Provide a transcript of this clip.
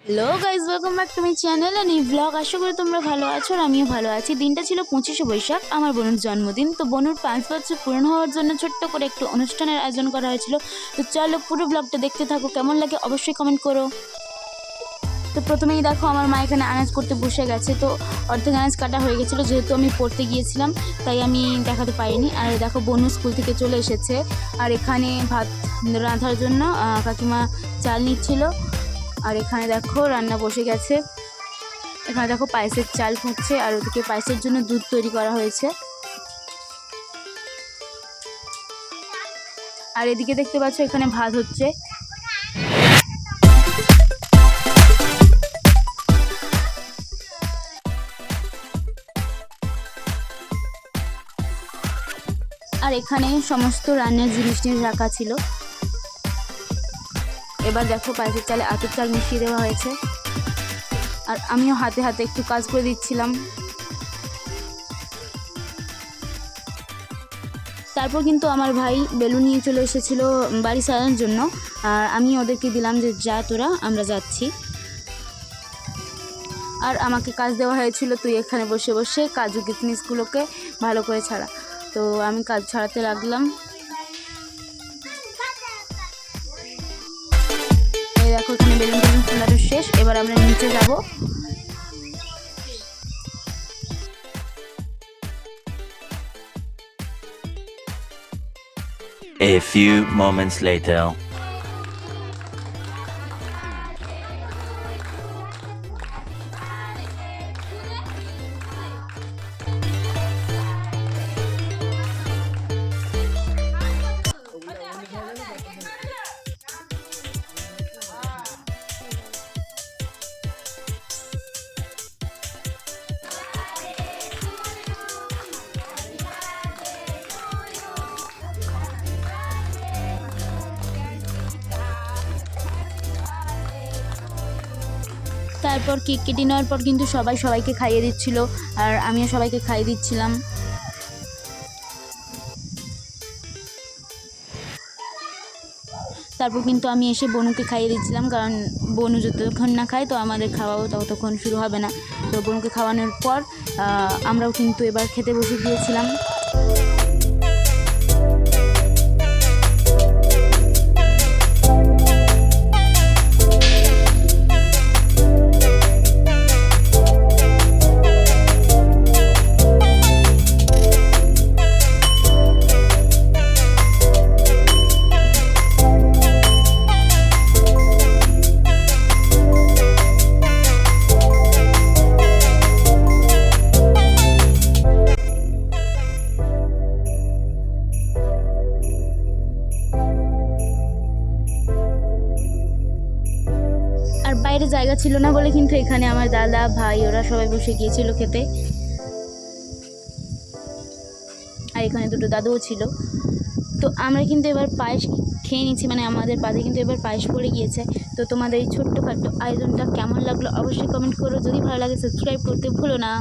Hello guys, welcome back to my channel and এই blog. আশা করি তোমরা ভালো আছো আর আমিও ভালো আছি। দিনটা ছিল 25শে বৈশাখ, আমার বোনের জন্মদিন। তো বোনের 5 বছর পূরণ হওয়ার জন্য ছোট্ট করে একটু অনুষ্ঠানের আয়োজন করা হয়েছিল। তো চলো পুরো ব্লগটা দেখতে থাকো, কেমন লাগে অবশ্যই কমেন্ট করো। তো প্রথমেই দেখো আমার মা এখানে আনাজ করতে বসে গেছে। তো অর্ধেক আনাজ কাটা হয়ে গেছিলো, যেহেতু আমি পড়তে গিয়েছিলাম তাই আমি দেখাতে পারিনি। আর দেখো বোনু স্কুল থেকে চলে এসেছে আর এখানে ভাত রাঁধার জন্য কাকিমা চাল নিচ্ছিল। আর এখানে দেখো রান্না বসে গেছে। এখানে দেখো পায়েসের চাল ফুটছে আর ওদিকে পায়েসের জন্য দুধ তৈরি করা হয়েছে। আর এদিকে দেখতে পাচ্ছ এখানে ভাত হচ্ছে। আর এখানে সমস্ত রান্নার জিনিস রাখা ছিল। এবার দেখো পায়েসের চালে আতপ চাল মিশিয়ে দেওয়া হয়েছে আর আমিও হাতে হাতে একটু কাজ করে দিচ্ছিলাম। তারপর কিন্তু আমার ভাই বেলুন নিয়ে চলে এসেছিল বাড়ি সাজানোর জন্য। আর আমি ওদেরকে দিলাম যে যা তোরা, আমরা যাচ্ছি। আর আমাকে কাজ দেওয়া হয়েছিল, তুই এখানে বসে বসে কাজু কিশমিশগুলোকে ভালো করে ছাড়া। তো আমি কাজ ছাড়াতে লাগলাম। এই দেখো এখানে বেলুন ফোলানো শেষ, এবার আমরা নিচে যাব। A few moments later. তারপর কেক কেটে নেওয়ার পর কিন্তু সবাইকে খাইয়ে দিচ্ছিল আর আমিও সবাইকে খাইয়ে দিচ্ছিলাম। তারপর কিন্তু আমি এসে বনুকে খাইয়ে দিচ্ছিলাম, কারণ বনু যতক্ষণ না খায় তো আমাদের খাওয়াও ততক্ষণ শুরু হবে না। তো বনুকে খাওয়ানোর পর আমরাও কিন্তু এবার খেতে বসে গিয়েছিলাম। আর বাইরে জায়গা ছিল না বলে কিন্তু এখানে আমার দাদা ভাই ওরা সবাই বসে গিয়েছিল খেতে। আর এখানে দুটো দাদুও ছিল। তো আমরা কিন্তু এবার পায়েস খেয়ে নিচ্ছি, মানে আমাদের পাতে কিন্তু এবার পায়েস পড়ে গিয়েছে। তো তোমাদের এই ছোট্টখাট্টো আয়োজনটা কেমন লাগলো অবশ্যই কমেন্ট করো। যদি ভালো লাগে সাবস্ক্রাইব করতে ভুলো না।